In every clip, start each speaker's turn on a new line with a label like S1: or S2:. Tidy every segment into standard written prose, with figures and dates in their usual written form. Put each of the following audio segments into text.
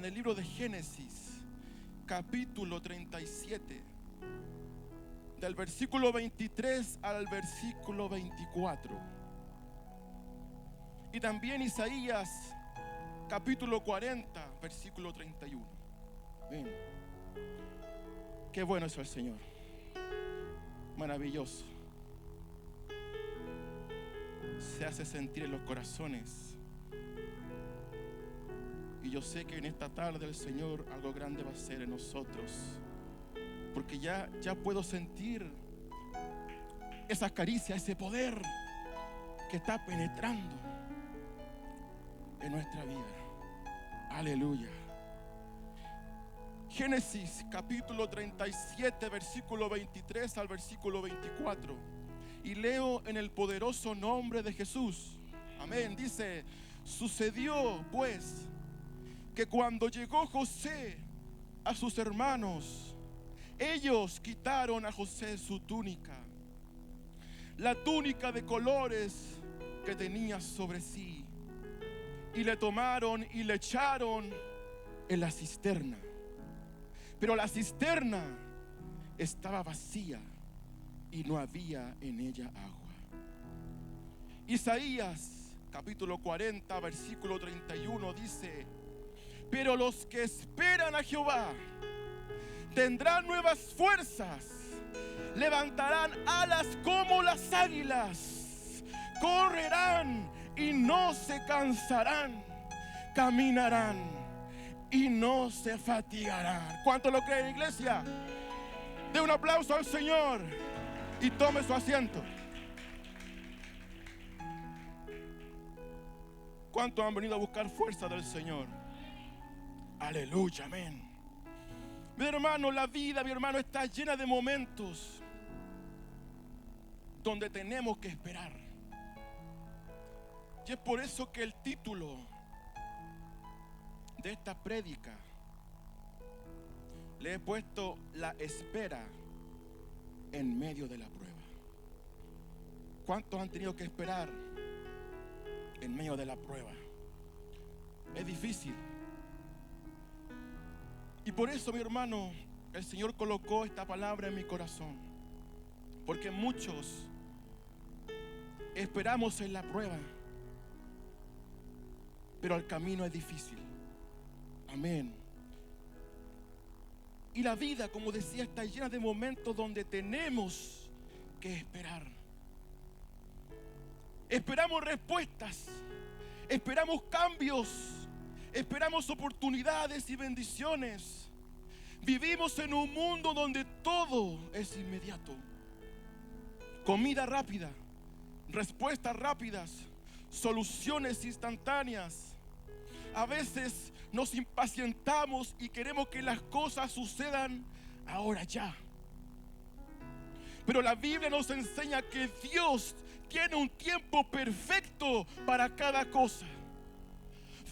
S1: en el libro de Génesis, capítulo 37, del versículo 23 al versículo 24. Y también Isaías, capítulo 40, versículo 31. Ven. Qué bueno es el Señor. Maravilloso. Se hace sentir en los corazones. Y yo sé que en esta tarde el Señor algo grande va a hacer en nosotros. Porque ya puedo sentir esa caricia, ese poder que está penetrando en nuestra vida. Aleluya. Génesis capítulo 37, versículo 23 al versículo 24. Y leo en el poderoso nombre de Jesús. Amén. Dice: sucedió pues que cuando llegó José a sus hermanos, ellos quitaron a José su túnica, la túnica de colores que tenía sobre sí, y le tomaron y le echaron en la cisterna. Pero la cisterna estaba vacía y no había en ella agua. Isaías capítulo 40, versículo 31 dice: pero los que esperan a Jehová tendrán nuevas fuerzas, levantarán alas como las águilas, correrán y no se cansarán, caminarán y no se fatigarán. ¿Cuánto lo creen, iglesia? Dé un aplauso al Señor y tome su asiento. ¿Cuántos han venido a buscar fuerza del Señor? Aleluya, amén. Mi hermano, la vida, mi hermano, está llena de momentos donde tenemos que esperar. Y es por eso que el título de esta prédica le he puesto: la espera en medio de la prueba. ¿Cuántos han tenido que esperar en medio de la prueba? Es difícil. Y por eso, mi hermano, el Señor colocó esta palabra en mi corazón. Porque muchos esperamos en la prueba, pero el camino es difícil. Amén. Y la vida, como decía, está llena de momentos donde tenemos que esperar. Esperamos respuestas, esperamos cambios, esperamos oportunidades y bendiciones. Vivimos en un mundo donde todo es inmediato. Comida rápida, respuestas rápidas, soluciones instantáneas. A veces nos impacientamos y queremos que las cosas sucedan ahora ya. Pero la Biblia nos enseña que Dios tiene un tiempo perfecto para cada cosa.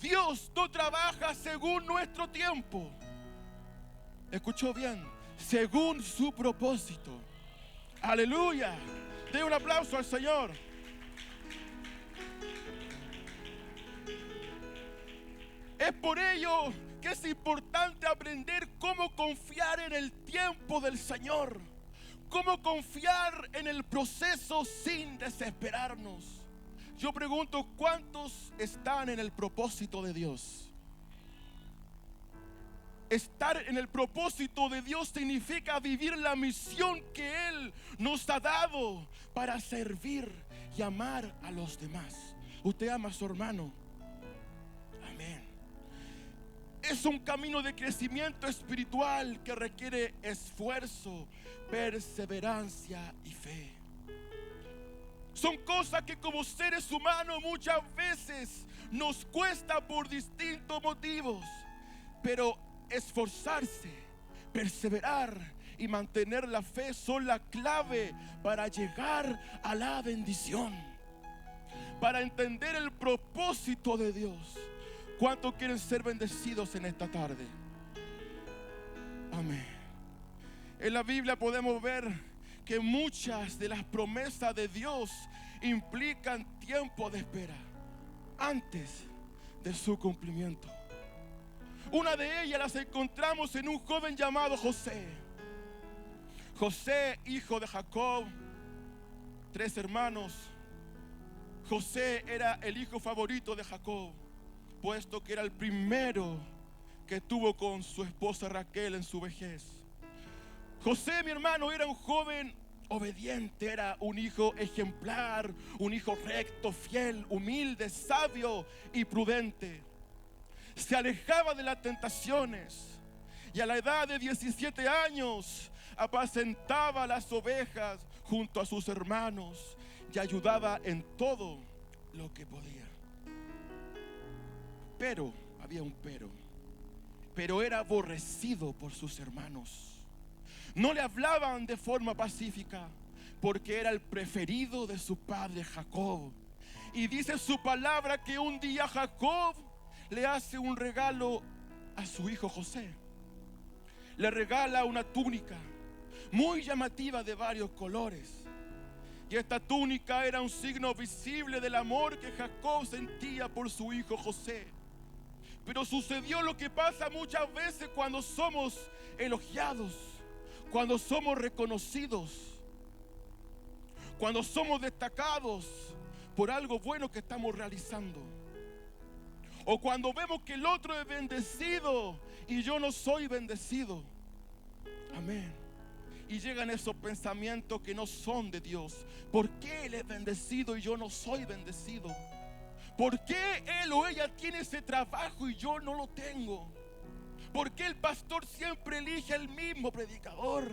S1: Dios no trabaja según nuestro tiempo. ¿Escuchó bien? Según su propósito. Aleluya. Dé un aplauso al Señor. Es por ello que es importante aprender cómo confiar en el tiempo del Señor. Cómo confiar en el proceso sin desesperarnos. Yo pregunto, ¿cuántos están en el propósito de Dios? Estar en el propósito de Dios significa vivir la misión que Él nos ha dado para servir y amar a los demás. Usted ama a su hermano. Amén. Es un camino de crecimiento espiritual que requiere esfuerzo, perseverancia y fe. Son cosas que como seres humanos muchas veces nos cuesta por distintos motivos. Pero esforzarse, perseverar y mantener la fe son la clave para llegar a la bendición, para entender el propósito de Dios. ¿Cuántos quieren ser bendecidos en esta tarde? Amén. En la Biblia podemos ver que muchas de las promesas de Dios implican tiempo de espera antes de su cumplimiento. Una de ellas las encontramos en un joven llamado José. José, hijo de Jacob, 3 hermanos. José era el hijo favorito de Jacob, puesto que era el primero que tuvo con su esposa Raquel en su vejez. José, mi hermano, era un joven obediente, era un hijo ejemplar, un hijo recto, fiel, humilde, sabio y prudente. Se alejaba de las tentaciones y a la edad de 17 años apacentaba las ovejas junto a sus hermanos y ayudaba en todo lo que podía. Pero, había un pero era aborrecido por sus hermanos. No le hablaban de forma pacífica porque era el preferido de su padre Jacob. Y dice su palabra que un día Jacob le hace un regalo a su hijo José. Le regala una túnica muy llamativa de varios colores. Y esta túnica era un signo visible del amor que Jacob sentía por su hijo José. Pero sucedió lo que pasa muchas veces cuando somos elogiados, cuando somos reconocidos, cuando somos destacados por algo bueno que estamos realizando. O cuando vemos que el otro es bendecido y yo no soy bendecido. Amén. Y llegan esos pensamientos que no son de Dios. ¿Por qué él es bendecido y yo no soy bendecido? ¿Por qué él o ella tiene ese trabajo y yo no lo tengo? ¿Por qué el pastor siempre elige el mismo predicador?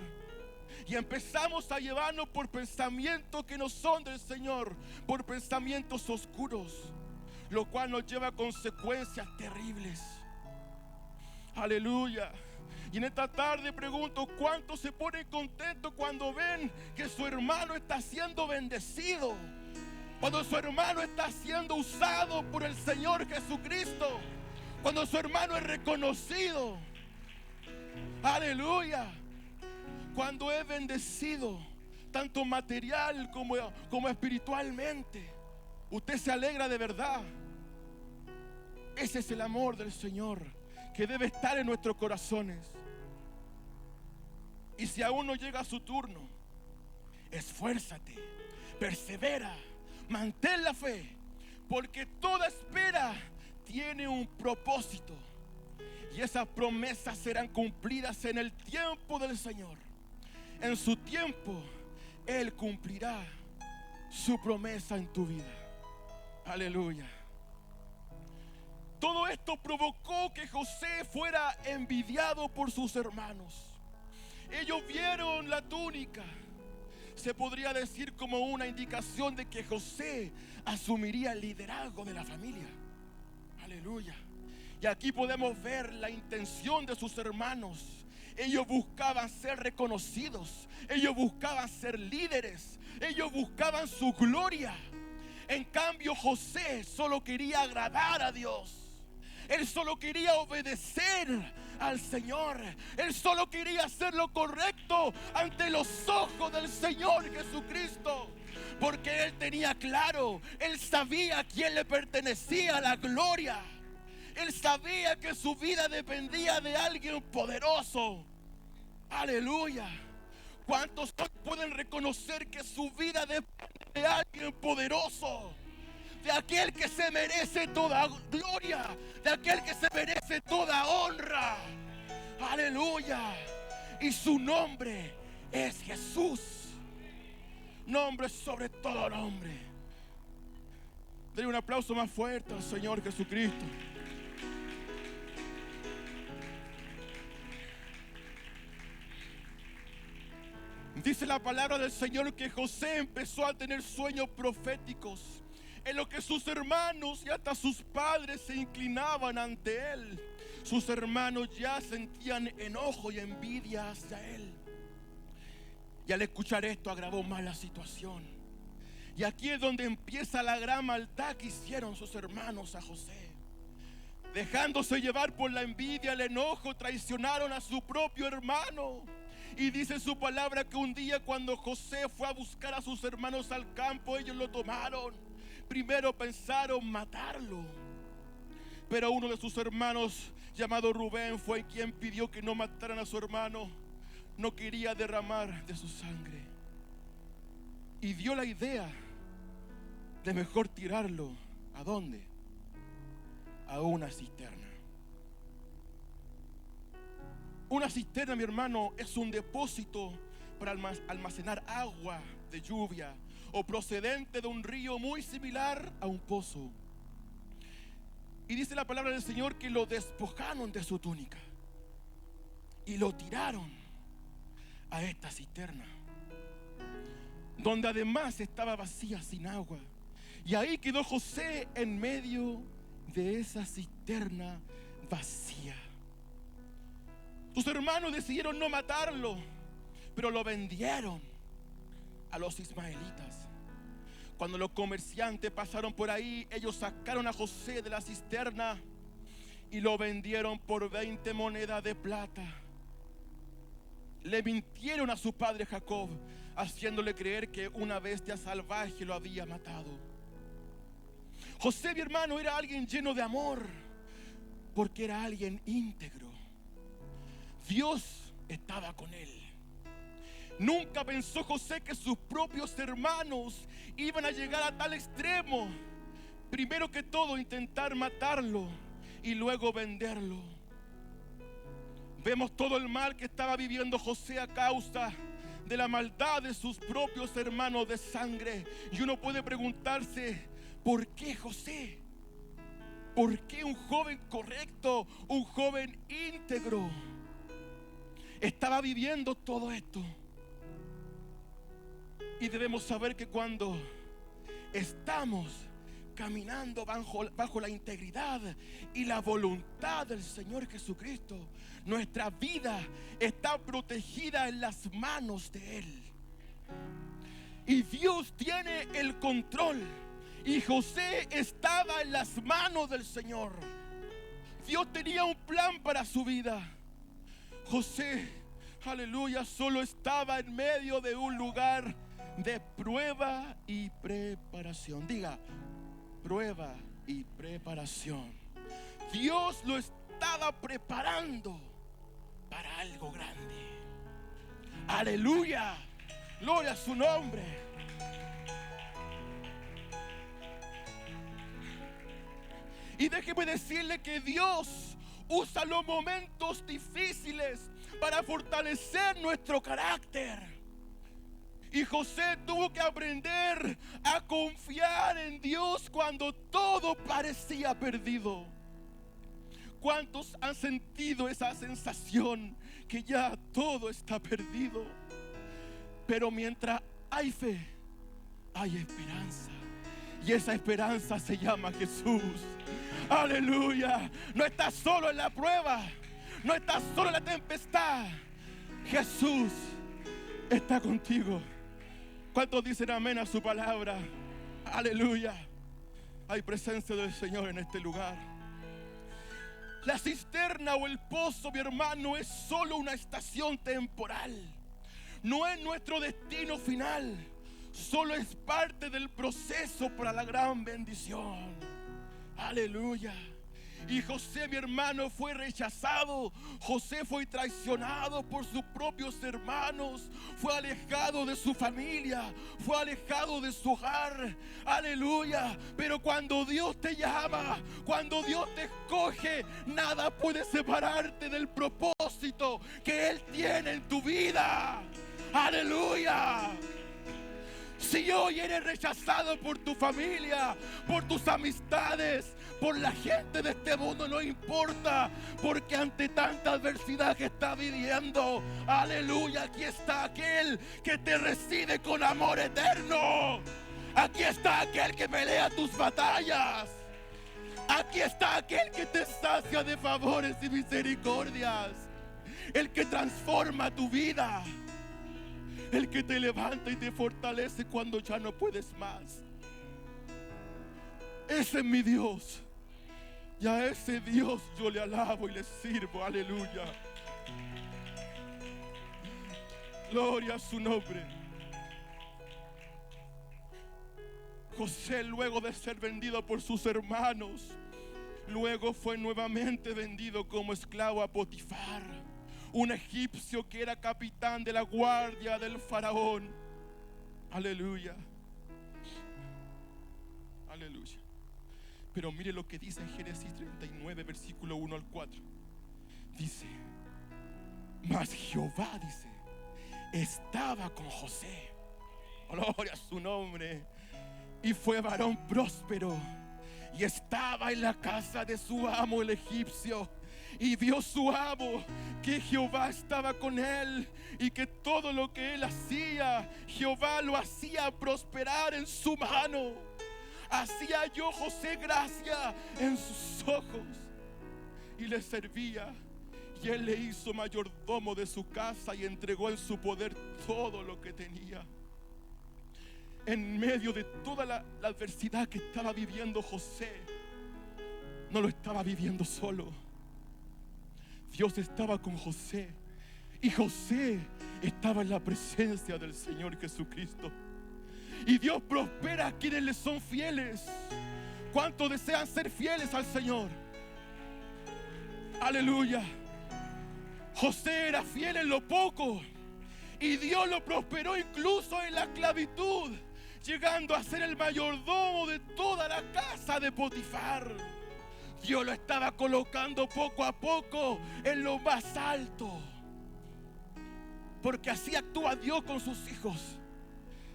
S1: Y empezamos a llevarnos por pensamientos que no son del Señor, por pensamientos oscuros, lo cual nos lleva a consecuencias terribles. Aleluya. Y en esta tarde pregunto, ¿cuántos se ponen contentos cuando ven que su hermano está siendo bendecido? Cuando su hermano está siendo usado por el Señor Jesucristo. Cuando su hermano es reconocido. Aleluya. Cuando es bendecido, tanto material como espiritualmente. Usted se alegra de verdad. Ese es el amor del Señor que debe estar en nuestros corazones. Y si aún no llega su turno, esfuérzate, persevera, mantén la fe, porque toda espera tiene un propósito y esas promesas serán cumplidas en el tiempo del Señor. En su tiempo Él cumplirá su promesa en tu vida. Aleluya. Todo esto provocó que José fuera envidiado por sus hermanos. Ellos vieron la túnica. Se podría decir como una indicación de que José asumiría el liderazgo de la familia. Aleluya. Y aquí podemos ver la intención de sus hermanos. Ellos buscaban ser reconocidos. Ellos buscaban ser líderes. Ellos buscaban su gloria. En cambio, José solo quería agradar a Dios. Él solo quería obedecer al Señor. Él solo quería hacer lo correcto ante los ojos del Señor Jesucristo. Porque él tenía claro, él sabía a quién le pertenecía la gloria. Él sabía que su vida dependía de alguien poderoso. Aleluya. ¿Cuántos pueden reconocer que su vida depende de alguien poderoso? De aquel que se merece toda gloria, de aquel que se merece toda honra. Aleluya. Y su nombre es Jesús. Nombre sobre todo nombre. Denle un aplauso más fuerte al Señor Jesucristo. Dice la palabra del Señor que José empezó a tener sueños proféticos, en lo que sus hermanos y hasta sus padres se inclinaban ante él. Sus hermanos ya sentían enojo y envidia hacia él. Y al escuchar esto agravó más la situación. Y aquí es donde empieza la gran maldad que hicieron sus hermanos a José. Dejándose llevar por la envidia, el enojo, traicionaron a su propio hermano. Y dice su palabra que un día cuando José fue a buscar a sus hermanos al campo, ellos lo tomaron. Primero pensaron matarlo, Pero uno de sus hermanos, llamado Rubén, fue quien pidió que no mataran a su hermano. No quería derramar de su sangre. Y dio la idea de mejor tirarlo. ¿A dónde? A una cisterna. Una cisterna, mi hermano, es un depósito para almacenar agua de lluvia o procedente de un río, muy similar a un pozo. Y dice la palabra del Señor que lo despojaron de su túnica y lo tiraron a esta cisterna, donde además estaba vacía, sin agua. Y ahí quedó José en medio de esa cisterna vacía. Sus hermanos decidieron no matarlo, pero lo vendieron a los ismaelitas. Cuando los comerciantes pasaron por ahí, ellos sacaron a José de la cisterna y lo vendieron por 20 monedas de plata. Le mintieron a su padre Jacob, haciéndole creer que una bestia salvaje lo había matado. José, mi hermano, era alguien lleno de amor, porque era alguien íntegro. Dios estaba con él. Nunca pensó José que sus propios hermanos iban a llegar a tal extremo. Primero que todo, intentar matarlo y luego venderlo. Vemos todo el mal que estaba viviendo José a causa de la maldad de sus propios hermanos de sangre. Y uno puede preguntarse, ¿por qué José? ¿Por qué un joven correcto, un joven íntegro, estaba viviendo todo esto? Y debemos saber que cuando estamos caminando bajo la integridad y la voluntad del Señor Jesucristo, nuestra vida está protegida en las manos de Él. Y Dios tiene el control. Y José estaba en las manos del Señor. Dios tenía un plan para su vida. José, aleluya, solo estaba en medio de un lugar de prueba y preparación. Diga, prueba y preparación. Dios lo estaba preparando para algo grande. Aleluya, gloria a su nombre. Y déjeme decirle que Dios usa los momentos difíciles para fortalecer nuestro carácter. Y José tuvo que aprender a confiar en Dios cuando todo parecía perdido. ¿Cuántos han sentido esa sensación que ya todo está perdido? Pero mientras hay fe, hay esperanza. Y esa esperanza se llama Jesús. Aleluya. No estás solo en la prueba, no estás solo en la tempestad. Jesús está contigo. ¿Cuántos dicen amén a su palabra? Aleluya. Hay presencia del Señor en este lugar. La cisterna o el pozo, mi hermano, es solo una estación temporal. No es nuestro destino final. Solo es parte del proceso para la gran bendición. Aleluya. Y José, mi hermano, fue rechazado. José fue traicionado por sus propios hermanos. Fue alejado de su familia. Fue alejado de su hogar. Aleluya. Pero cuando Dios te llama, cuando Dios te escoge, nada puede separarte del propósito que Él tiene en tu vida. Aleluya. Si hoy eres rechazado por tu familia, por tus amistades, por la gente de este mundo, no importa, porque ante tanta adversidad que estás viviendo, aleluya, aquí está aquel que te recibe con amor eterno. Aquí está aquel que pelea tus batallas. Aquí está aquel que te sacia de favores y misericordias. El que transforma tu vida. El que te levanta y te fortalece cuando ya no puedes más. Ese es mi Dios. Y a ese Dios yo le alabo y le sirvo. Aleluya. Gloria a su nombre. José, luego de ser vendido por sus hermanos, Luego fue nuevamente vendido como esclavo a Potifar, un egipcio que era capitán de la guardia del faraón. Aleluya. Aleluya. Pero mire lo que dice en Génesis 39, versículo 1 al 4. Dice: mas Jehová, dice, estaba con José. Gloria a su nombre. Y fue varón próspero, y estaba en la casa de su amo el egipcio. Y vio su amo que Jehová estaba con él, y que todo lo que él hacía, Jehová lo hacía prosperar en su mano. Así halló José gracia en sus ojos, y le servía. Y él le hizo mayordomo de su casa, y entregó en su poder todo lo que tenía. En medio de toda la adversidad que estaba viviendo José, no lo estaba viviendo solo. Dios estaba con José, y José estaba en la presencia del Señor Jesucristo. Y Dios prospera a quienes le son fieles. ¿Cuántos desean ser fieles al Señor? Aleluya. José era fiel en lo poco, y Dios lo prosperó incluso en la esclavitud, llegando a ser el mayordomo de toda la casa de Potifar. Dios lo estaba colocando poco a poco en lo más alto, porque así actúa Dios con sus hijos.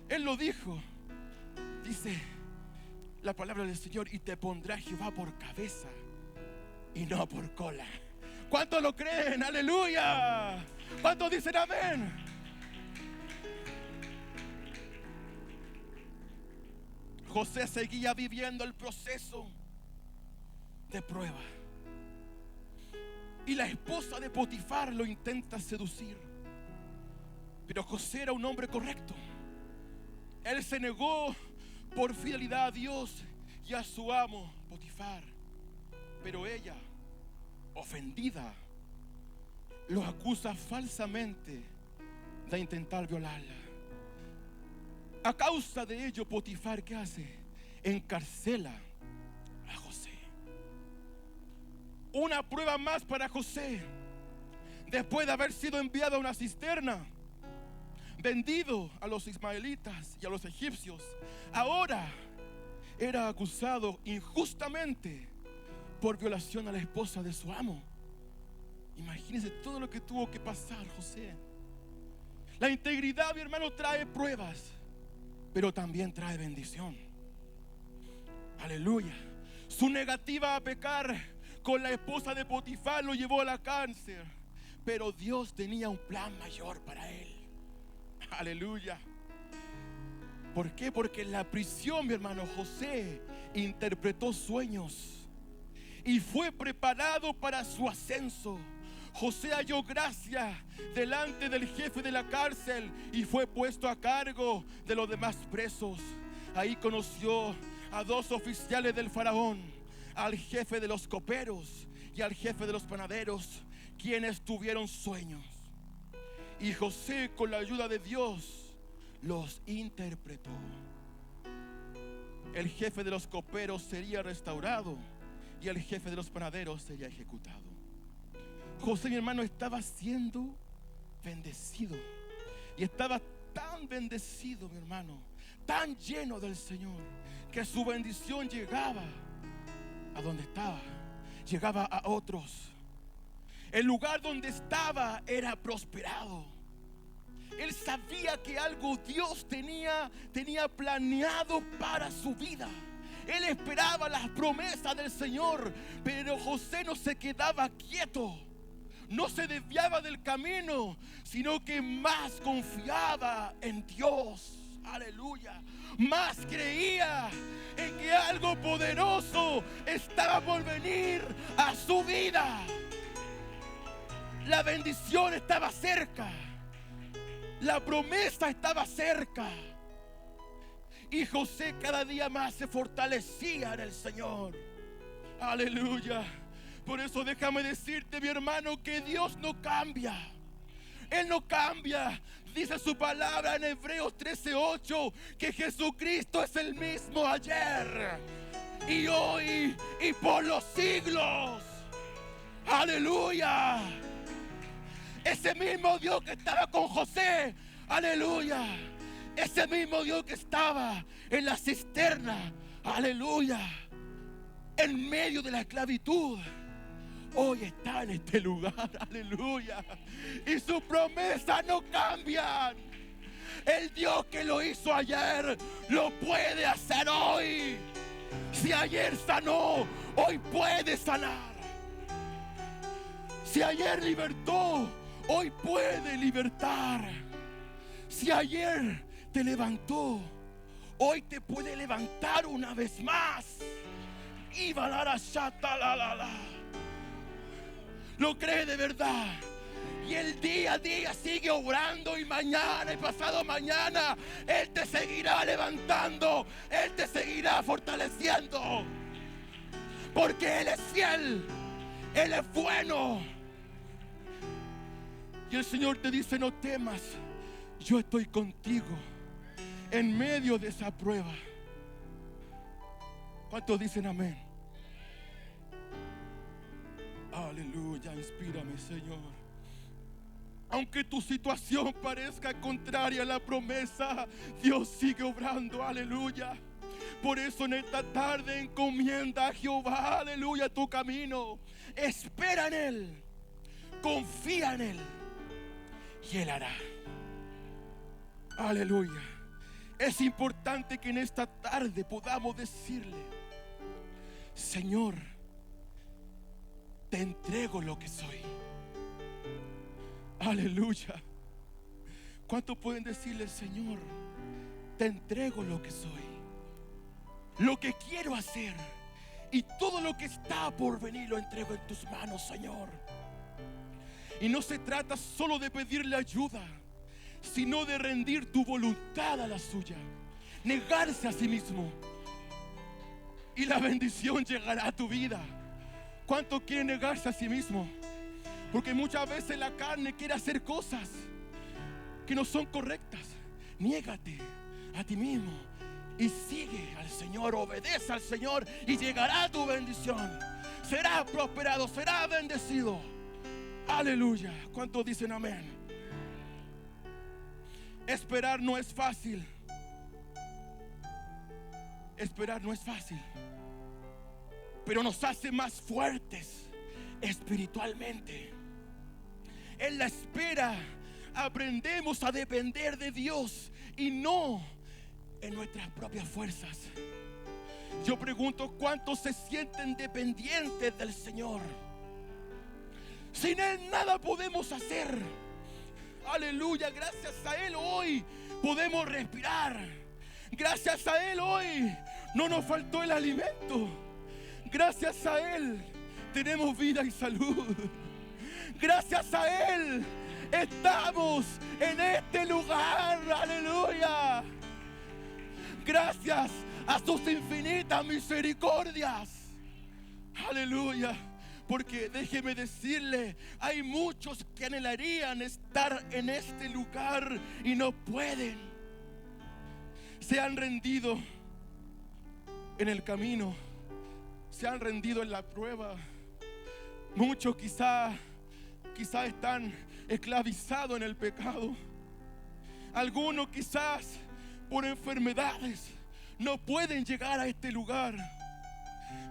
S1: Él lo dijo, dice la palabra del Señor: y te pondrá Jehová por cabeza y no por cola. ¿Cuántos lo creen? Aleluya. ¿Cuántos dicen amén? José seguía viviendo el proceso de prueba, y la esposa de Potifar lo intenta seducir. Pero José era un hombre correcto. Él se negó por fidelidad a Dios y a su amo Potifar. Pero ella, ofendida, lo acusa falsamente de intentar violarla. A causa de ello, Potifar, ¿qué hace? Encarcela a José. Una prueba más para José. Después de haber sido enviado a una cisterna, vendido a los ismaelitas y a los egipcios, ahora era acusado injustamente por violación a la esposa de su amo. Imagínense todo lo que tuvo que pasar José. La integridad, mi hermano, trae pruebas, pero también trae bendición. Aleluya. Su negativa a pecar con la esposa de Potifar lo llevó a la cárcel, pero Dios tenía un plan mayor para él. Aleluya. ¿Por qué? Porque en la prisión, mi hermano, José interpretó sueños y fue preparado para su ascenso. José halló gracia delante del jefe de la cárcel y fue puesto a cargo de los demás presos. Ahí conoció a dos oficiales del faraón, al jefe de los coperos y al jefe de los panaderos, quienes tuvieron sueños. Y José, con la ayuda de Dios, los interpretó. El jefe de los coperos sería restaurado y el jefe de los panaderos sería ejecutado. José, mi hermano, estaba siendo bendecido, y estaba tan bendecido, mi hermano, tan lleno del Señor, que su bendición llegaba a donde estaba, llegaba a otros. El lugar donde estaba era prosperado. Él sabía que algo Dios tenía planeado para su vida. Él esperaba las promesas del Señor, pero José no se quedaba quieto, no se desviaba del camino, sino que más confiaba en Dios. Aleluya. Más creía en que algo poderoso estaba por venir a su vida. La bendición estaba cerca, la promesa estaba cerca, y José cada día más se fortalecía en el Señor. Aleluya. Por eso déjame decirte, mi hermano, que Dios no cambia. Él no cambia. Dice su palabra en Hebreos 13:8 que Jesucristo es el mismo ayer y hoy y por los siglos. Aleluya. Ese mismo Dios que estaba con José, aleluya. Ese mismo Dios que estaba en la cisterna, aleluya, en medio de la esclavitud, hoy está en este lugar, aleluya. Y sus promesas no cambian. El Dios que lo hizo ayer lo puede hacer hoy. Si ayer sanó, hoy puede sanar. Si ayer libertó, hoy puede libertar. Si ayer te levantó, hoy te puede levantar una vez más. Y lo cree de verdad. Y el día a día sigue obrando, y mañana y pasado mañana Él te seguirá levantando, Él te seguirá fortaleciendo, porque Él es fiel, Él es bueno. Y el Señor te dice: no temas, yo estoy contigo en medio de esa prueba. ¿Cuántos dicen amén? Aleluya, inspírame, Señor. Aunque tu situación parezca contraria a la promesa, Dios sigue obrando, aleluya. Por eso en esta tarde encomienda a Jehová, aleluya, tu camino. Espera en Él, confía en Él, y Él hará. Aleluya. Es importante que en esta tarde podamos decirle: Señor, te entrego lo que soy. Aleluya. ¿Cuántos pueden decirle: Señor, te entrego lo que soy, lo que quiero hacer, y todo lo que está por venir lo entrego en tus manos, Señor? Y no se trata solo de pedirle ayuda, sino de rendir tu voluntad a la suya, negarse a sí mismo, y la bendición llegará a tu vida. ¿Cuánto quieren negarse a sí mismo? Porque muchas veces la carne quiere hacer cosas que no son correctas. Niégate a ti mismo y sigue al Señor, obedece al Señor, y llegará tu bendición. Serás prosperado, serás bendecido. Aleluya. ¿Cuántos dicen amén? Esperar no es fácil. Esperar no es fácil, pero nos hace más fuertes espiritualmente. En la espera aprendemos a depender de Dios y no en nuestras propias fuerzas. Yo pregunto: ¿cuántos se sienten dependientes del Señor? Sin Él nada podemos hacer. Aleluya. Gracias a Él hoy podemos respirar. Gracias a Él hoy no nos faltó el alimento. Gracias a Él tenemos vida y salud. Gracias a Él estamos en este lugar. Aleluya. Gracias a sus infinitas misericordias. Aleluya. Porque déjeme decirle, hay muchos que anhelarían estar en este lugar y no pueden. Se han rendido en el camino, se han rendido en la prueba. Muchos quizá están esclavizados en el pecado. Algunos quizás por enfermedades no pueden llegar a este lugar,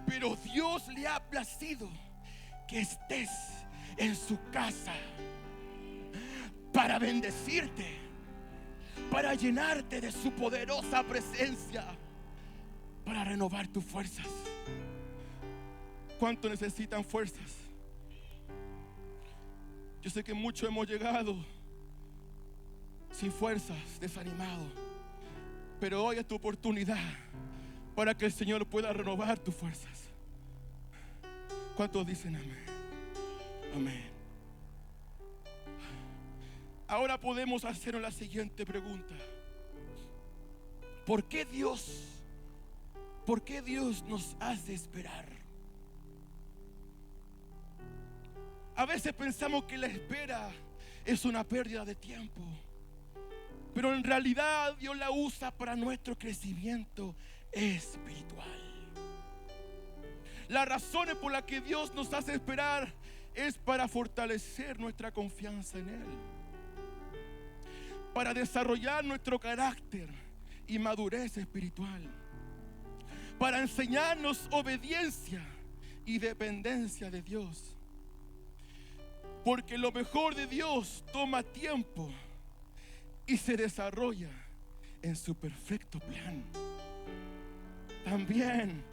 S1: pero Dios le ha placido que estés en su casa para bendecirte, para llenarte de su poderosa presencia, para renovar tus fuerzas. ¿Cuánto necesitan fuerzas? Yo sé que muchos hemos llegado sin fuerzas, desanimados, pero hoy es tu oportunidad para que el Señor pueda renovar tus fuerzas. ¿Cuántos dicen amén? Amén. Ahora podemos hacernos la siguiente pregunta: ¿por qué Dios nos hace esperar? A veces pensamos que la espera es una pérdida de tiempo, pero en realidad Dios la usa para nuestro crecimiento espiritual. Las razones por las que Dios nos hace esperar es para fortalecer nuestra confianza en Él, para desarrollar nuestro carácter y madurez espiritual, para enseñarnos obediencia y dependencia de Dios. Porque lo mejor de Dios toma tiempo y se desarrolla en su perfecto plan. También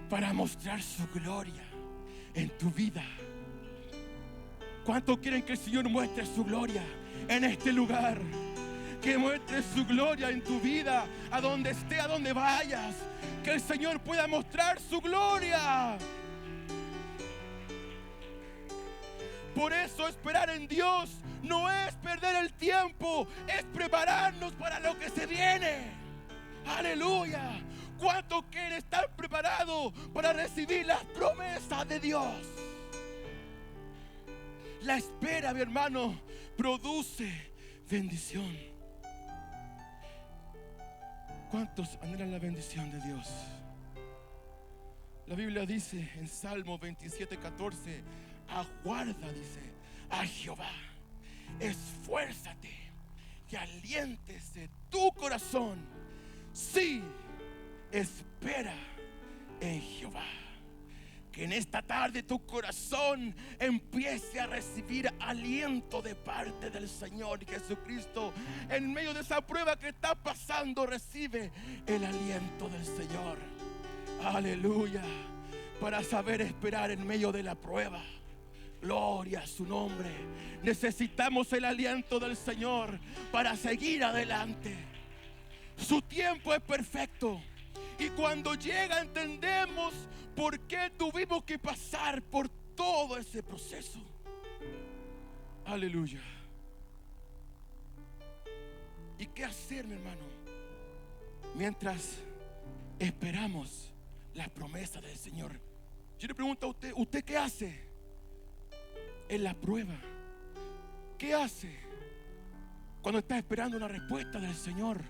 S1: para mostrar su gloria en tu vida. ¿Cuántos quieren que el Señor muestre su gloria en este lugar? Que muestre su gloria en tu vida, a donde esté, a donde vayas. Que el Señor pueda mostrar su gloria. Por eso esperar en Dios no es perder el tiempo, es prepararnos para lo que se viene. Aleluya. ¿Cuántos quieren estar preparados para recibir las promesas de Dios? La espera, mi hermano, produce bendición. ¿Cuántos anhelan la bendición de Dios? La Biblia dice en Salmo 27:14, aguarda, dice, a Jehová, esfuérzate y aliéntese tu corazón. Sí, espera en Jehová. Que en esta tarde tu corazón empiece a recibir aliento de parte del Señor Jesucristo. En medio de esa prueba que está pasando, recibe el aliento del Señor. Aleluya. Para saber esperar en medio de la prueba. Gloria a su nombre. Necesitamos el aliento del Señor para seguir adelante. Su tiempo es perfecto. Y cuando llega entendemos por qué tuvimos que pasar por todo ese proceso. Aleluya. ¿Y qué hacer, mi hermano? Mientras esperamos las promesas del Señor. Yo le pregunto a usted, ¿usted qué hace en la prueba? ¿Qué hace cuando está esperando una respuesta del Señor?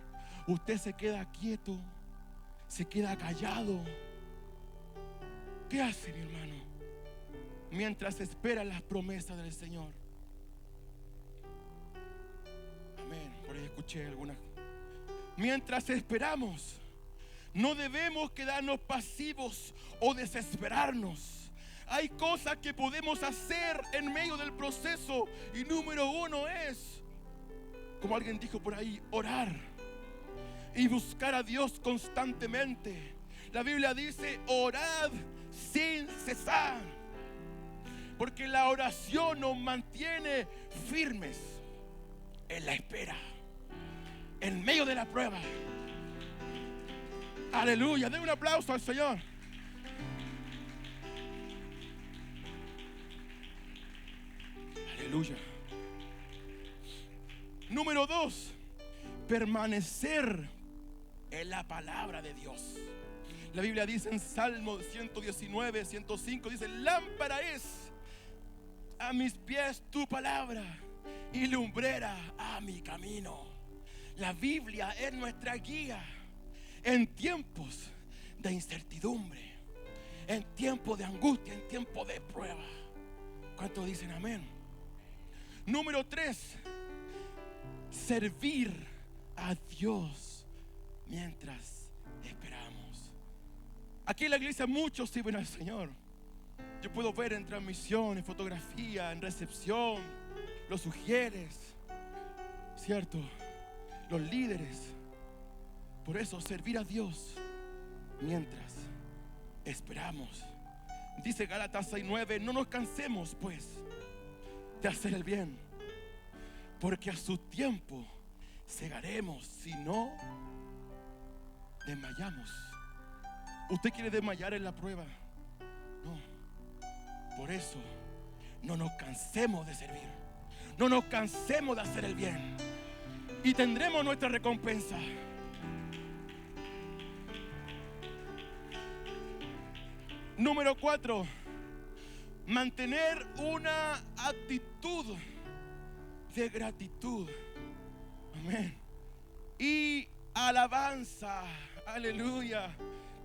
S1: Usted se queda quieto, se queda callado. ¿Qué hace, mi hermano, mientras espera las promesas del Señor? Amén. Por ahí escuché algunas. Mientras esperamos, no debemos quedarnos pasivos o desesperarnos. Hay cosas que podemos hacer en medio del proceso. Y número uno es, como alguien dijo por ahí, orar y buscar a Dios constantemente. La Biblia dice, orad sin cesar, porque la oración nos mantiene firmes en la espera, en medio de la prueba. Aleluya, den un aplauso al Señor. Aleluya. Número 2, permanecer en la palabra de Dios. La Biblia dice en Salmo 119, 105, dice, lámpara es a mis pies tu palabra y lumbrera a mi camino. La Biblia es nuestra guía en tiempos de incertidumbre, en tiempos de angustia, en tiempos de prueba. ¿Cuántos dicen amén? Número 3, servir a Dios mientras esperamos. Aquí en la iglesia muchos sirven al Señor. Yo puedo ver en transmisión, en fotografía, en recepción, los sugieres, ¿cierto? Los líderes. Por eso servir a Dios mientras esperamos. Dice Gálatas 6:9, no nos cansemos pues de hacer el bien, porque a su tiempo segaremos si no desmayamos. ¿Usted quiere desmayar en la prueba? No. Por eso no nos cansemos de servir, no nos cansemos de hacer el bien, y tendremos nuestra recompensa. Número 4, mantener una actitud de gratitud. Amén. Y alabanza. Aleluya.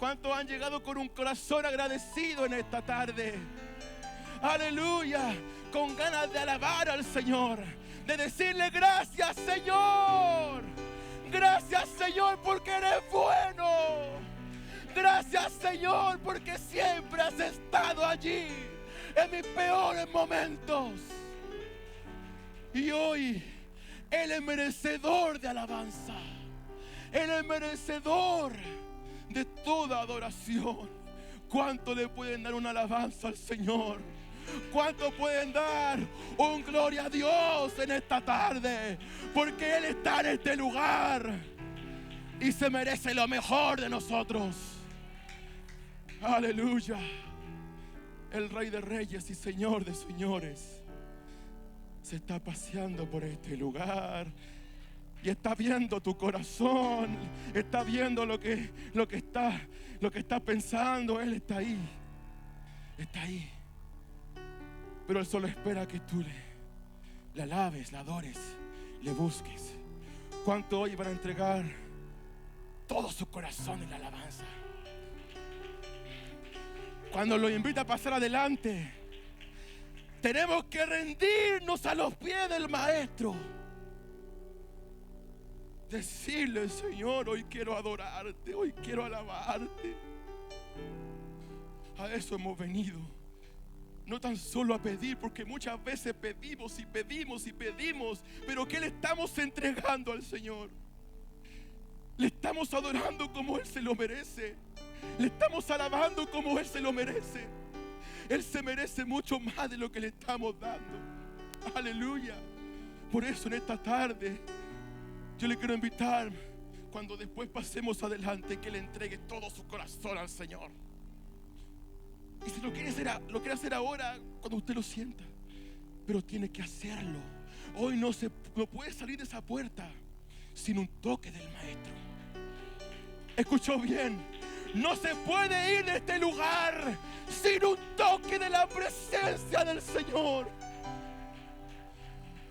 S1: ¿Cuántos han llegado con un corazón agradecido en esta tarde? Aleluya, con ganas de alabar al Señor, de decirle gracias, Señor. Gracias, Señor, porque eres bueno. Gracias, Señor, porque siempre has estado allí en mis peores momentos. Y hoy Él es merecedor de alabanza. Él es merecedor de toda adoración. ¿Cuánto le pueden dar una alabanza al Señor? ¿Cuánto pueden dar un gloria a Dios en esta tarde? Porque Él está en este lugar y se merece lo mejor de nosotros. Aleluya. El Rey de Reyes y Señor de Señores se está paseando por este lugar y está viendo tu corazón, está viendo lo que está pensando. Él está ahí, está ahí. Pero Él solo espera que tú le alabes, la adores, le busques. ¿Cuánto hoy van a entregar todo su corazón en la alabanza? Cuando lo invita a pasar adelante, tenemos que rendirnos a los pies del Maestro. Decirle: Señor, hoy quiero adorarte, hoy quiero alabarte. A eso hemos venido. No tan solo a pedir, porque muchas veces pedimos y pedimos y pedimos, pero ¿qué le estamos entregando al Señor? Le estamos adorando como Él se lo merece. Le estamos alabando como Él se lo merece. Él se merece mucho más de lo que le estamos dando. Aleluya. Por eso en esta tarde yo le quiero invitar, cuando después pasemos adelante, que le entregue todo su corazón al Señor. Y si lo quiere hacer ahora, cuando usted lo sienta, pero tiene que hacerlo. Hoy no puede salir de esa puerta sin un toque del Maestro. Escuchó bien. No se puede ir de este lugar sin un toque de la presencia del Señor.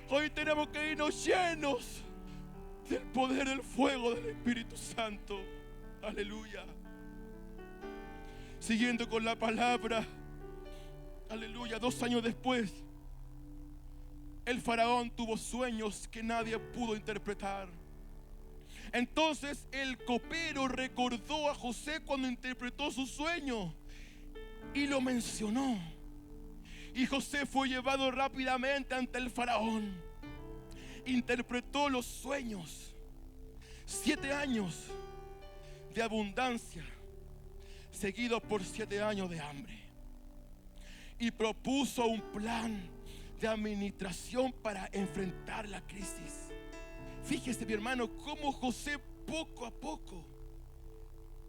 S1: Hoy tenemos que irnos llenos del poder del fuego del Espíritu Santo. Aleluya. Siguiendo con la palabra, aleluya, 2 años después, el faraón tuvo sueños que nadie pudo interpretar. Entonces el copero recordó a José cuando interpretó su sueño y lo mencionó. Y José fue llevado rápidamente ante el faraón. Interpretó los sueños. 7 años de abundancia, seguidos por 7 años de hambre. Y propuso un plan de administración para enfrentar la crisis. Fíjese, mi hermano, cómo José poco a poco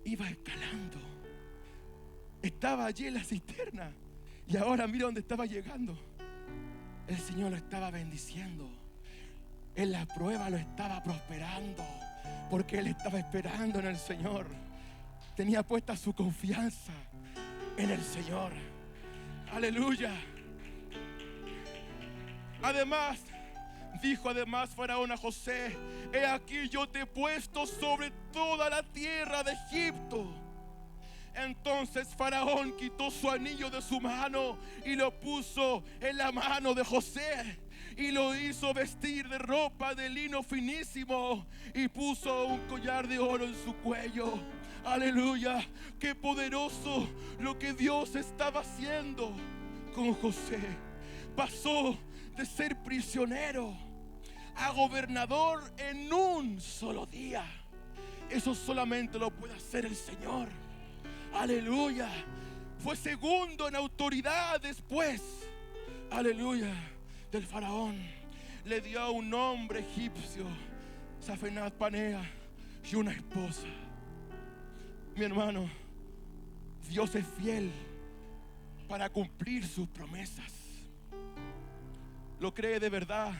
S1: iba escalando. Estaba allí en la cisterna y ahora mira dónde estaba llegando. El Señor lo estaba bendiciendo. En la prueba lo estaba prosperando, porque él estaba esperando en el Señor. Tenía puesta su confianza en el Señor. Aleluya. Dijo Faraón a José: he aquí yo te he puesto sobre toda la tierra de Egipto. Entonces Faraón quitó su anillo de su mano y lo puso en la mano de José, y lo hizo vestir de ropa de lino finísimo, y puso un collar de oro en su cuello. Aleluya. Qué poderoso lo que Dios estaba haciendo con José. Pasó de ser prisionero a gobernador en un solo día. Eso solamente lo puede hacer el Señor. Aleluya. Fue segundo en autoridad después, aleluya, del faraón. Le dio un nombre egipcio, Safenat Panea, y una esposa. Mi hermano, Dios es fiel para cumplir sus promesas. ¿Lo cree de verdad?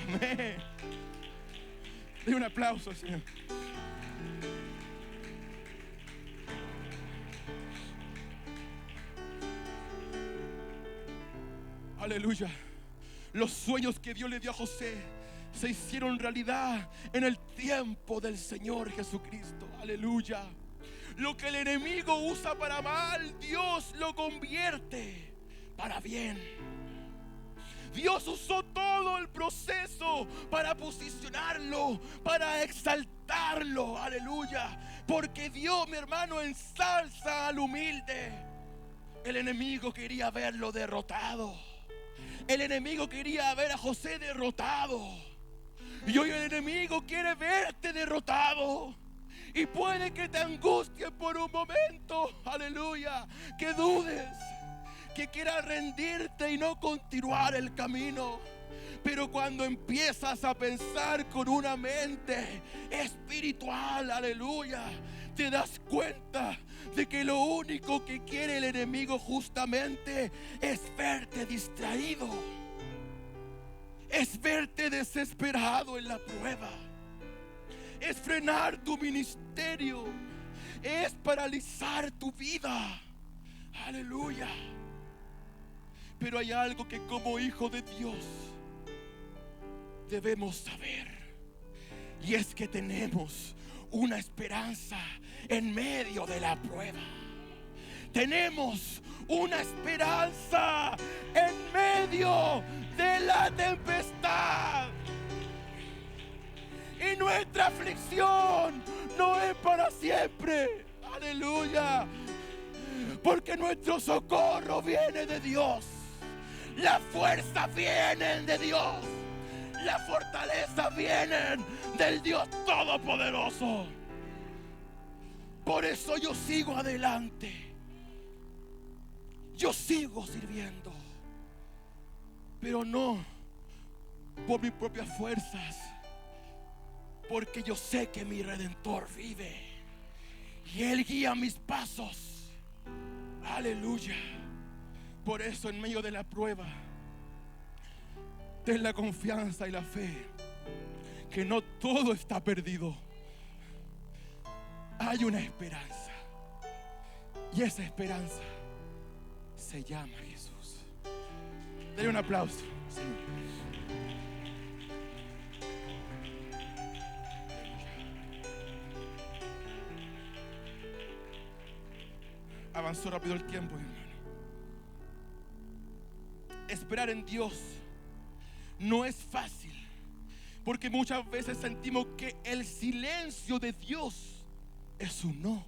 S1: Amén. Dé un aplauso, Señor. Aleluya. Los sueños que Dios le dio a José se hicieron realidad en el tiempo del Señor Jesucristo. Aleluya. Lo que el enemigo usa para mal, Dios lo convierte para bien. Dios usó todo el proceso para posicionarlo, para exaltarlo. Aleluya. Porque Dios, mi hermano, ensalza al humilde. El enemigo quería verlo derrotado. El enemigo quería ver a José derrotado. Y hoy el enemigo quiere verte derrotado. Y puede que te angusties por un momento. Aleluya. Que dudes, que quieras rendirte y no continuar el camino. Pero cuando empiezas a pensar con una mente espiritual, aleluya, te das cuenta de que lo único que quiere el enemigo justamente es verte distraído, es verte desesperado en la prueba, es frenar tu ministerio, es paralizar tu vida. Aleluya. Pero hay algo que como hijo de Dios debemos saber, y es que tenemos una esperanza en medio de la prueba. Tenemos una esperanza en medio de la tempestad. Y nuestra aflicción no es para siempre. Aleluya. Porque nuestro socorro viene de Dios. Las fuerzas vienen de Dios. La fortaleza viene del Dios Todopoderoso. Por eso yo sigo adelante. Yo sigo sirviendo. Pero no por mis propias fuerzas. Porque yo sé que mi Redentor vive. Y Él guía mis pasos. Aleluya. Por eso en medio de la prueba, ten la confianza y la fe que no todo está perdido. Hay una esperanza. Y esa esperanza se llama Jesús. Dale un aplauso, Señor. Avanzó rápido el tiempo, hermano. Esperar en Dios no es fácil, porque muchas veces sentimos que el silencio de Dios es un no,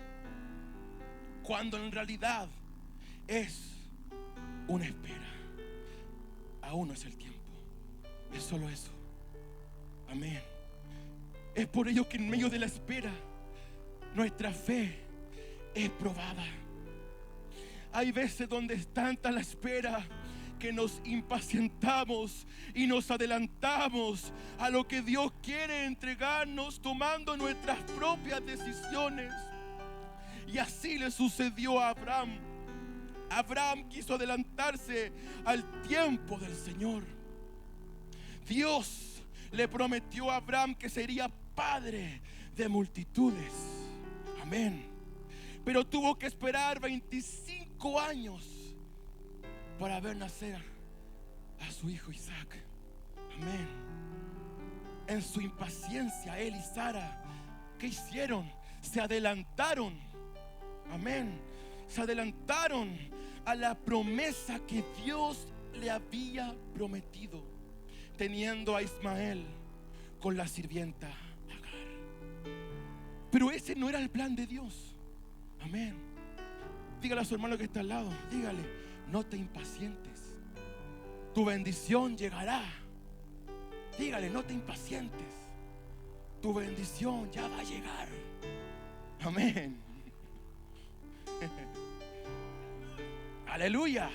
S1: cuando en realidad es una espera. Aún no es el tiempo, es solo eso. Amén. Es por ello que en medio de la espera nuestra fe es probada. Hay veces donde es tanta la espera que nos impacientamos y nos adelantamos a lo que Dios quiere entregarnos, tomando nuestras propias decisiones. Y así le sucedió a Abraham. Abraham quiso adelantarse al tiempo del Señor. Dios le prometió a Abraham que sería padre de multitudes. Amén. Pero tuvo que esperar 25 años para ver nacer a su hijo Isaac. Amén. En su impaciencia, él y Sara, ¿qué hicieron? Se adelantaron. Amén. Se adelantaron a la promesa que Dios le había prometido, teniendo a Ismael con la sirvienta Agar. Pero ese no era el plan de Dios. Amén. Dígale a su hermano que está al lado, dígale: no te impacientes, tu bendición llegará. Dígale: no te impacientes, tu bendición ya va a llegar. Amén. Aleluya.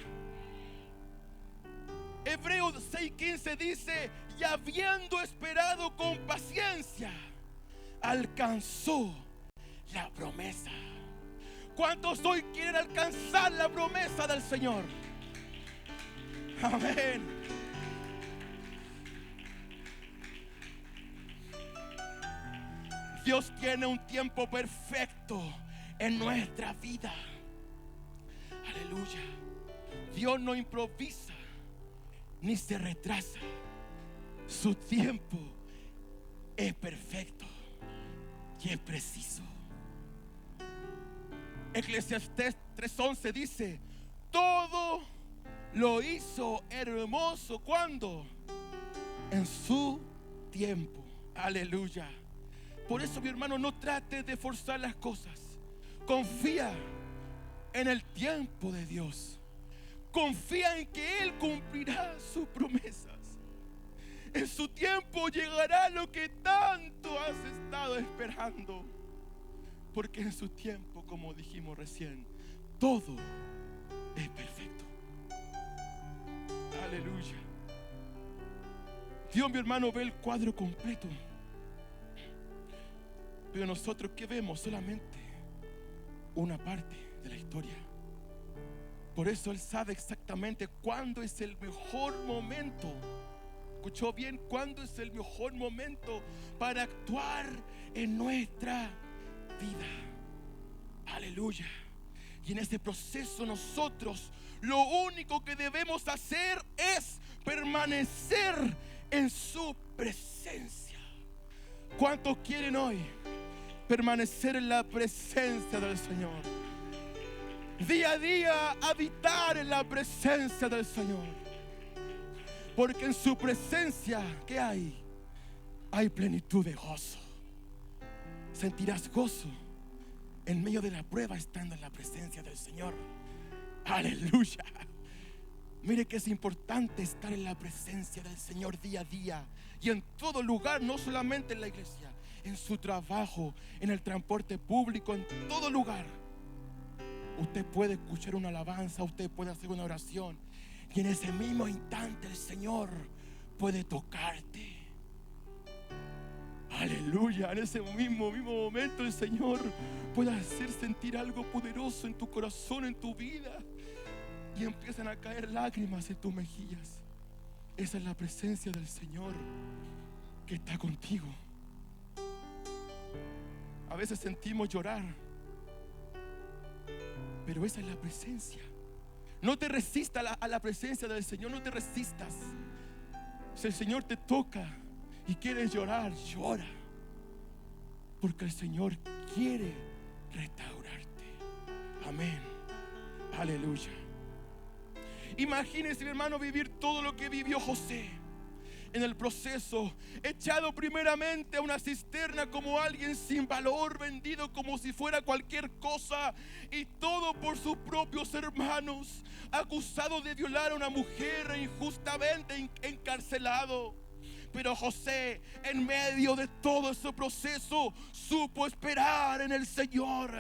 S1: Hebreos 6:15 dice: y habiendo esperado con paciencia, alcanzó la promesa. ¿Cuántos hoy quieren alcanzar la promesa del Señor? Amén. Dios tiene un tiempo perfecto en nuestra vida. Aleluya. Dios no improvisa ni se retrasa. Su tiempo es perfecto y es preciso. Eclesiastés 3:11 dice: todo lo hizo hermoso. ¿Cuándo? En su tiempo. Aleluya. Por eso, mi hermano, no trate de forzar las cosas. Confía en el tiempo de Dios. Confía en que Él cumplirá sus promesas. En su tiempo llegará lo que tanto has estado esperando. Porque en su tiempo, como dijimos recién, todo es perfecto. Aleluya. Dios, mi hermano, ve el cuadro completo. Pero nosotros, ¿qué vemos? Solamente una parte de la historia. Por eso Él sabe exactamente cuándo es el mejor momento. ¿Escuchó bien? ¿Cuándo es el mejor momento para actuar en nuestra vida? Aleluya. Y en este proceso nosotros lo único que debemos hacer es permanecer en su presencia. ¿Cuántos quieren hoy permanecer en la presencia del Señor? Día a día habitar en la presencia del Señor. Porque en su presencia, ¿qué hay? Hay plenitud de gozo. Sentirás gozo en medio de la prueba estando en la presencia del Señor. Aleluya. Mire que es importante estar en la presencia del Señor día a día y en todo lugar, no solamente en la iglesia, en su trabajo, en el transporte público, en todo lugar. Usted puede escuchar una alabanza, usted puede hacer una oración y en ese mismo instante el Señor puede tocarte. Aleluya. En ese mismo momento el Señor puede hacer sentir algo poderoso en tu corazón, en tu vida, y empiezan a caer lágrimas en tus mejillas. Esa es la presencia del Señor que está contigo. A veces sentimos llorar, pero esa es la presencia. No te resistas a la presencia del Señor. No te resistas. Si el Señor te toca y quieres llorar, llora, porque el Señor quiere restaurarte. Amén. Aleluya. Imagínese, mi hermano, vivir todo lo que vivió José. En el proceso, echado primeramente a una cisterna como alguien sin valor, vendido como si fuera cualquier cosa, y todo por sus propios hermanos, acusado de violar a una mujer e injustamente encarcelado. Pero José, en medio de todo ese proceso, supo esperar en el Señor.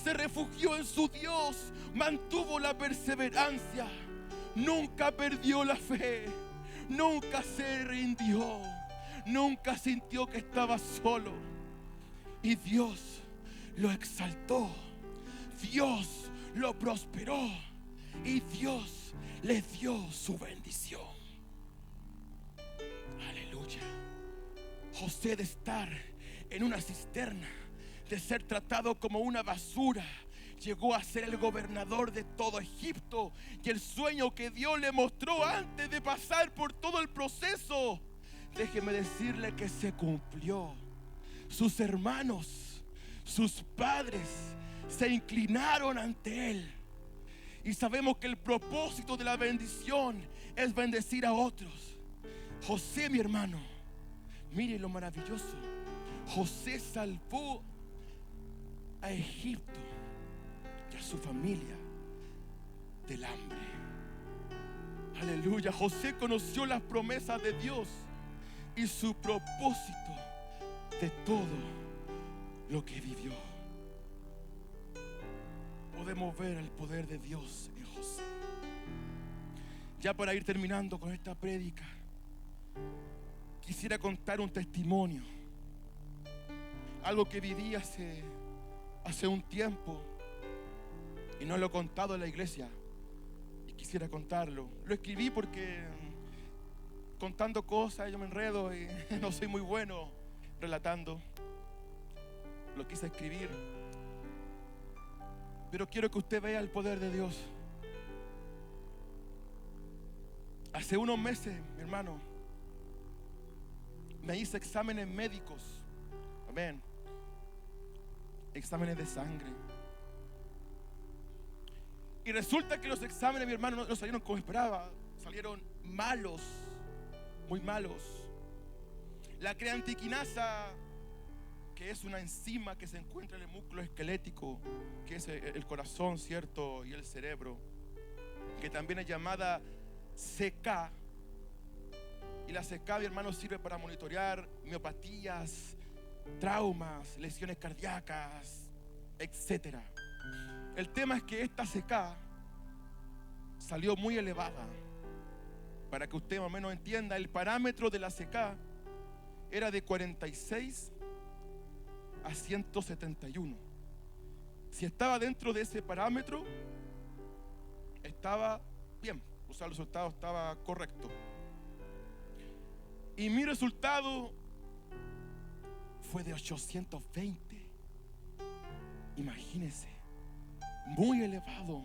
S1: Se refugió en su Dios, mantuvo la perseverancia, nunca perdió la fe, nunca se rindió, nunca sintió que estaba solo. Y Dios lo exaltó, Dios lo prosperó y Dios le dio su bendición. Aleluya. José, de estar en una cisterna, de ser tratado como una basura, llegó a ser el gobernador de todo Egipto. Y el sueño que Dios le mostró antes de pasar por todo el proceso, déjeme decirle que se cumplió. Sus hermanos, sus padres se inclinaron ante él. Y sabemos que el propósito de la bendición es bendecir a otros. José, mi hermano, mire lo maravilloso. José salvó a Egipto y a su familia del hambre. Aleluya. José conoció las promesas de Dios y su propósito de todo lo que vivió. Podemos ver el poder de Dios en José. Ya para ir terminando con esta prédica, quisiera contar un testimonio, algo que viví hace un tiempo y no lo he contado en la iglesia y quisiera contarlo. Lo escribí porque contando cosas yo me enredo y no soy muy bueno relatando. Lo quise escribir, pero quiero que usted vea el poder de Dios. Hace unos meses, mi hermano, me hice exámenes médicos. Amén. Exámenes de sangre. Y resulta que los exámenes, mi hermano, no salieron como esperaba. Salieron malos, muy malos. La creantiquinasa, que es una enzima que se encuentra en el músculo esquelético, que es el corazón, ¿cierto? Y el cerebro, que también es llamada CK. Y la CK, mi hermano, sirve para monitorear miopatías, traumas, lesiones cardíacas, etc. El tema es que esta CK salió muy elevada. Para que usted más o menos entienda, el parámetro de la CK era de 46 a 171. Si estaba dentro de ese parámetro, estaba bien, o sea, el resultado estaba correcto. Y mi resultado fue de 820. Imagínense, muy elevado.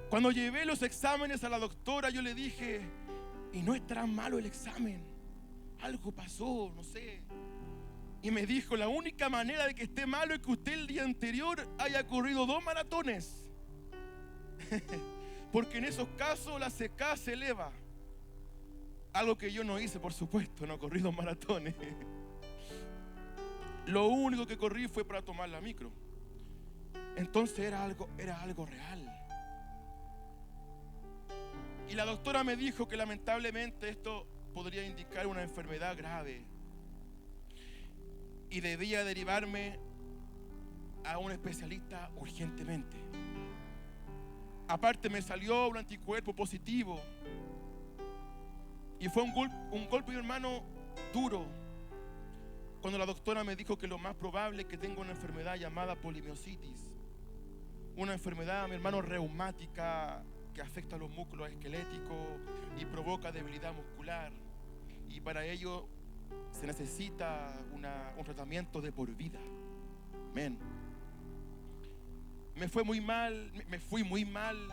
S1: Cuando llevé los exámenes a la doctora, yo le dije: ¿y no estará malo el examen? Algo pasó, no sé. Y me dijo: la única manera de que esté malo es que usted el día anterior haya corrido 2 maratones. Porque en esos casos la CK se eleva. Algo que yo no hice, por supuesto, no corrí 2 maratones. Lo único que corrí fue para tomar la micro. Entonces era algo real. Y la doctora me dijo que lamentablemente esto podría indicar una enfermedad grave y debía derivarme a un especialista urgentemente. Aparte me salió un anticuerpo positivo y fue un golpe, mi hermano, duro, cuando la doctora me dijo que lo más probable es que tenga una enfermedad llamada polimiositis, una enfermedad, mi hermano, reumática, que afecta a los músculos esqueléticos y provoca debilidad muscular, y para ello se necesita un tratamiento de por vida. Amén. Me fui muy mal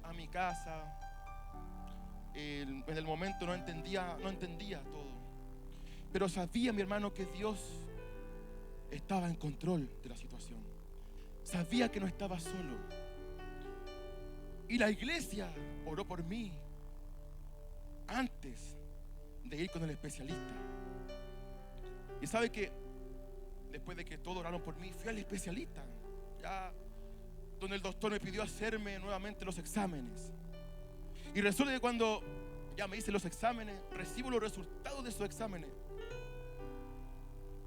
S1: a mi casa. En el momento no entendía todo, pero sabía, mi hermano, que Dios estaba en control de la situación. Sabía que no estaba solo. Y la iglesia oró por mí antes de ir con el especialista. Y sabe que después de que todos oraron por mí, fui al especialista, ya donde el doctor me pidió hacerme nuevamente los exámenes. Y resulta que cuando ya me hice los exámenes, recibo los resultados de esos exámenes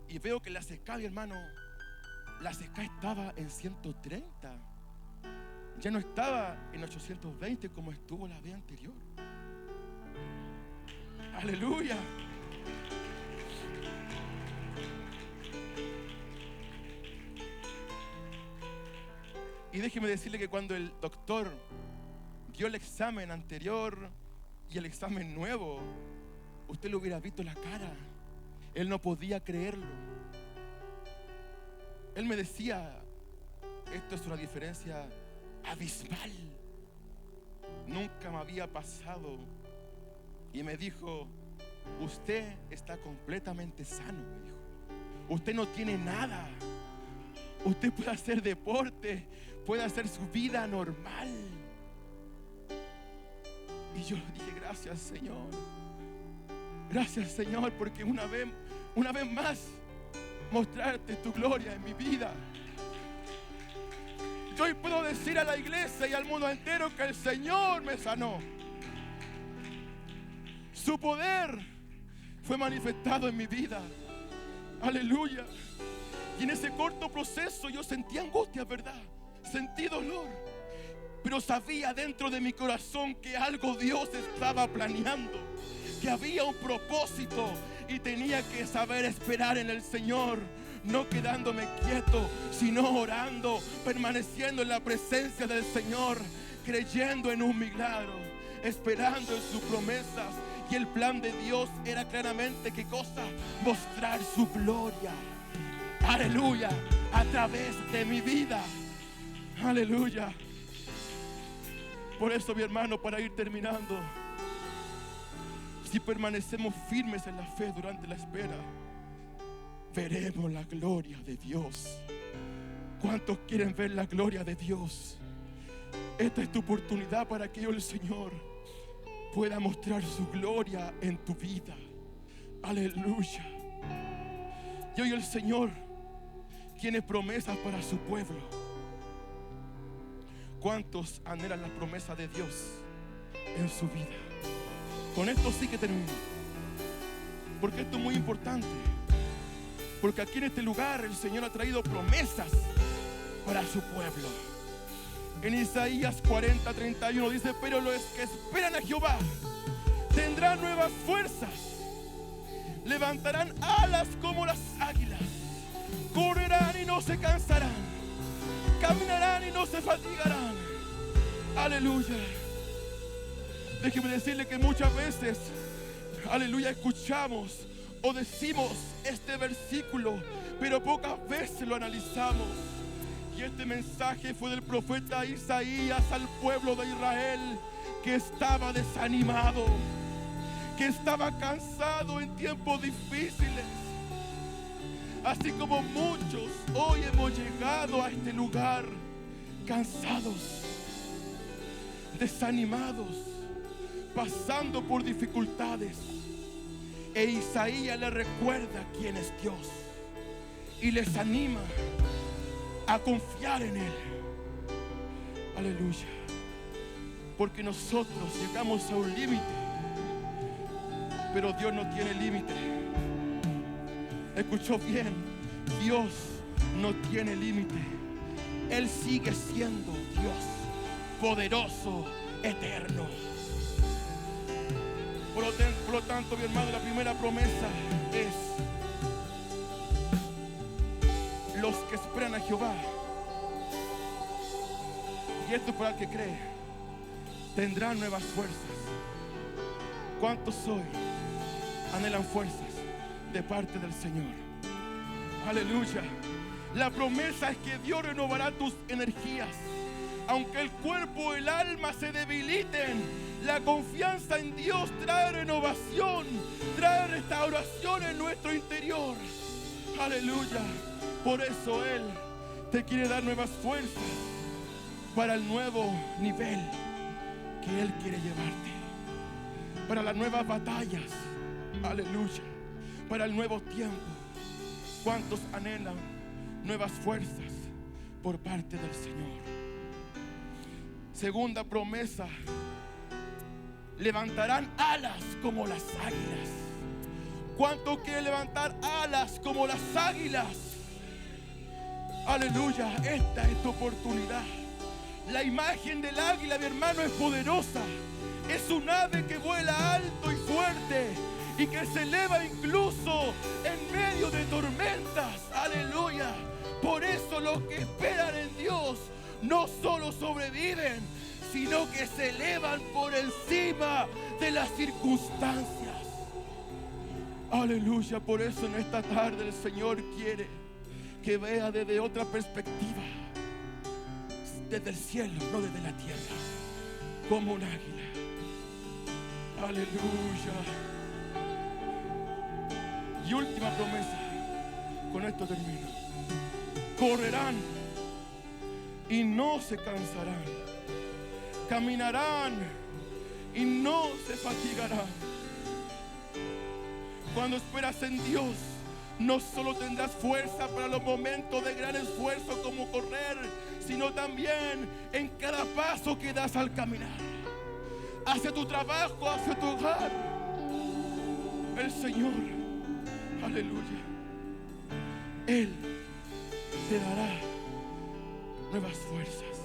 S1: y veo que la CK, mi hermano, la CK estaba en 130. Ya no estaba en 820 como estuvo la vez anterior. Aleluya. Y déjeme decirle que cuando el doctor dio el examen anterior y el examen nuevo, usted lo hubiera visto la cara. Él no podía creerlo. Él me decía: esto es una diferencia abismal. Nunca me había pasado. Y me dijo: usted está completamente sano, me dijo. Usted no tiene nada. Usted puede hacer deporte, puede hacer su vida normal. Y yo dije: gracias, Señor. Gracias, Señor, porque una vez más mostrarte tu gloria en mi vida. Yo hoy puedo decir a la iglesia y al mundo entero que el Señor me sanó. Su poder fue manifestado en mi vida. Aleluya. Y en ese corto proceso yo sentí angustia, ¿verdad? Sentí dolor. Pero sabía dentro de mi corazón que algo Dios estaba planeando, que había un propósito y tenía que saber esperar en el Señor, no quedándome quieto, sino orando, permaneciendo en la presencia del Señor, creyendo en un milagro, esperando en sus promesas. Y el plan de Dios era claramente, ¿qué cosa? Mostrar su gloria. Aleluya, a través de mi vida. Aleluya. Por eso, mi hermano, para ir terminando, si permanecemos firmes en la fe durante la espera, veremos la gloria de Dios. ¿Cuántos quieren ver la gloria de Dios? Esta es tu oportunidad para que hoy el Señor pueda mostrar su gloria en tu vida. Aleluya. Y hoy el Señor tiene promesas para su pueblo. ¿Cuántos anhelan las promesas de Dios en su vida? Con esto sí que termino, porque esto es muy importante. Porque aquí en este lugar el Señor ha traído promesas para su pueblo. En Isaías 40:31 dice: pero los que esperan a Jehová tendrán nuevas fuerzas, levantarán alas como las águilas, correrán y no se cansarán, caminarán y no se fatigarán. Aleluya. Déjeme decirle que muchas veces, aleluya, escuchamos o decimos este versículo, pero pocas veces lo analizamos. Y este mensaje fue del profeta Isaías al pueblo de Israel, que estaba desanimado, que estaba cansado en tiempos difíciles. Así como muchos hoy hemos llegado a este lugar cansados, desanimados, pasando por dificultades. E Isaías le recuerda quién es Dios y les anima a confiar en Él. Aleluya. Porque nosotros llegamos a un límite, pero Dios no tiene límite. Escuchó bien, Dios no tiene límite. Él sigue siendo Dios, poderoso, eterno. Por lo tanto, mi hermano, la primera promesa es: los que esperan a Jehová, y esto para el que cree, tendrán nuevas fuerzas. ¿Cuántos hoy anhelan fuerzas de parte del Señor? Aleluya. La promesa es que Dios renovará tus energías. Aunque el cuerpo y el alma se debiliten, la confianza en Dios trae renovación, trae restauración en nuestro interior. Aleluya. Por eso Él te quiere dar nuevas fuerzas para el nuevo nivel que Él quiere llevarte, para las nuevas batallas. Aleluya. Para el nuevo tiempo. ¿Cuántos anhelan nuevas fuerzas por parte del Señor? Segunda promesa: levantarán alas como las águilas. ¿Cuánto quiere levantar alas como las águilas? Aleluya. Esta es tu oportunidad. La imagen del águila, mi hermano, es poderosa. Es un ave que vuela alto y fuerte y que se eleva incluso en medio de tormentas. Aleluya. Por eso los que esperan en Dios no solo sobreviven, sino que se elevan por encima de las circunstancias. Aleluya. Por eso en esta tarde el Señor quiere que vea desde otra perspectiva, desde el cielo, no desde la tierra, como un águila. Aleluya. Y última promesa, con esto termino: correrán y no se cansarán, caminarán y no se fatigarán. Cuando esperas en Dios, no solo tendrás fuerza para los momentos de gran esfuerzo como correr, sino también en cada paso que das al caminar, hacia tu trabajo, hacia tu hogar. El Señor, aleluya, Él te dará nuevas fuerzas.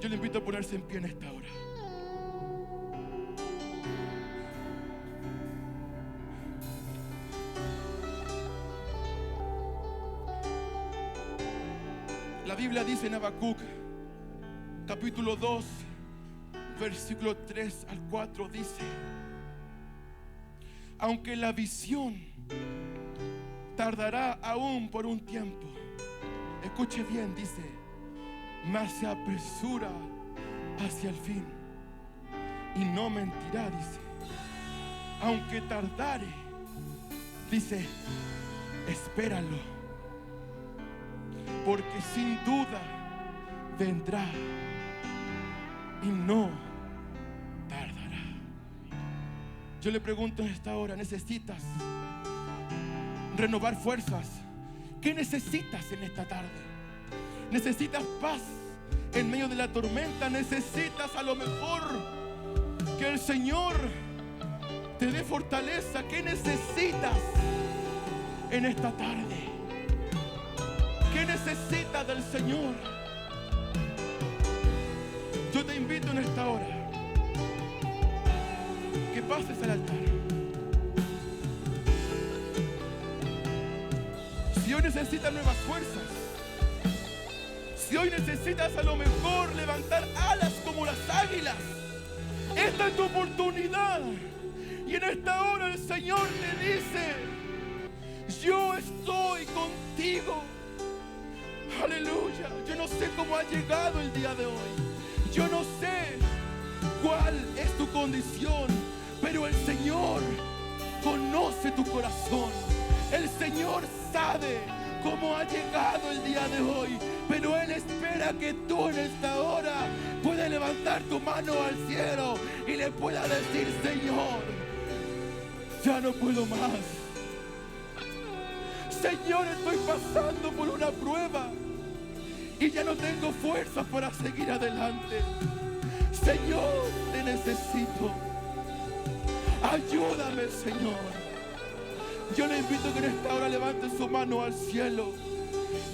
S1: Yo le invito a ponerse en pie en esta hora. La Biblia dice en Habacuc, capítulo 2, versículo 3 al 4, dice: aunque la visión tardará aún por un tiempo, escuche bien, dice, mas se apresura hacia el fin y no mentirá, dice. Aunque tardare, dice, espéralo, porque sin duda vendrá y no tardará. Yo le pregunto en esta hora, ¿necesitas renovar fuerzas? ¿Qué necesitas en esta tarde? ¿Necesitas paz en medio de la tormenta? ¿Necesitas a lo mejor que el Señor te dé fortaleza? ¿Qué necesitas en esta tarde? ¿Qué necesitas del Señor? Yo te invito en esta hora que pases al altar. Si hoy necesitas nuevas fuerzas, si hoy necesitas a lo mejor levantar alas como las águilas, esta es tu oportunidad. Y en esta hora el Señor te dice: yo estoy contigo. Aleluya. Yo no sé cómo ha llegado el día de hoy. Yo no sé cuál es tu condición, pero el Señor conoce tu corazón. El Señor sabe cómo ha llegado el día de hoy, pero Él espera que tú en esta hora puedas levantar tu mano al cielo y le puedas decir: Señor, ya no puedo más. Señor, estoy pasando por una prueba y ya no tengo fuerzas para seguir adelante. Señor, te necesito. Ayúdame, Señor. Yo le invito a que en esta hora levante su mano al cielo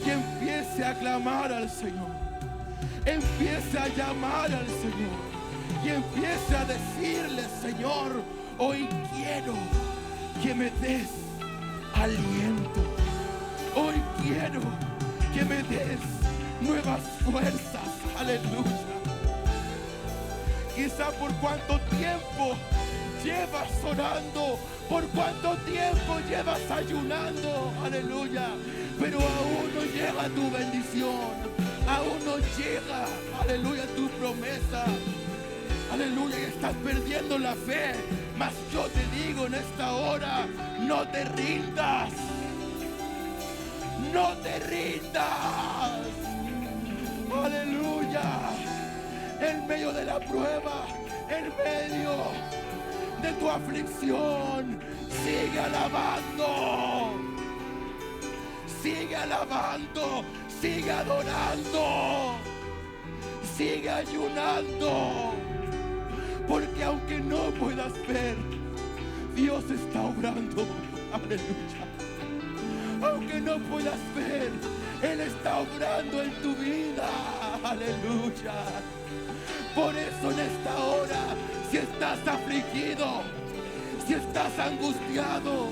S1: y empiece a clamar al Señor. Empiece a llamar al Señor y empiece a decirle: Señor, hoy quiero que me des aliento. Hoy quiero que me des nuevas fuerzas. Aleluya. Quizá por cuánto tiempo llevas orando, por cuánto tiempo llevas ayunando, aleluya, pero aún no llega tu bendición, aún no llega, aleluya, tu promesa, aleluya, y estás perdiendo la fe. Mas yo te digo en esta hora: no te rindas, no te rindas, aleluya. En medio de la prueba, en medio de tu aflicción, sigue alabando, sigue alabando, sigue adorando, sigue ayunando, porque aunque no puedas ver, Dios está obrando. Aleluya. Aunque no puedas ver, Él está obrando en tu vida. Aleluya. Por eso en esta hora, si estás afligido, si estás angustiado,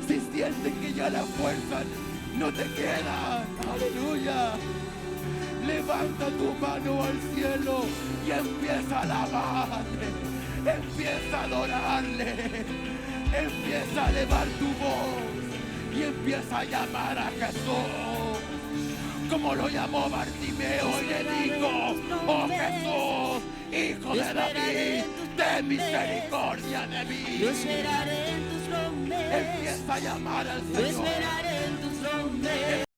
S1: si sientes que ya la fuerza no te queda, aleluya, levanta tu mano al cielo y empieza a alabarle, empieza a adorarle, empieza a elevar tu voz y empieza a llamar a Jesús. Como lo llamó Bartimeo y le dijo: oh Jesús, Hijo de David, ten misericordia de mí.
S2: Yo esperaré en tus promesas.
S1: Empieza a llamar al Señor.
S2: Yo esperaré en tus promesas.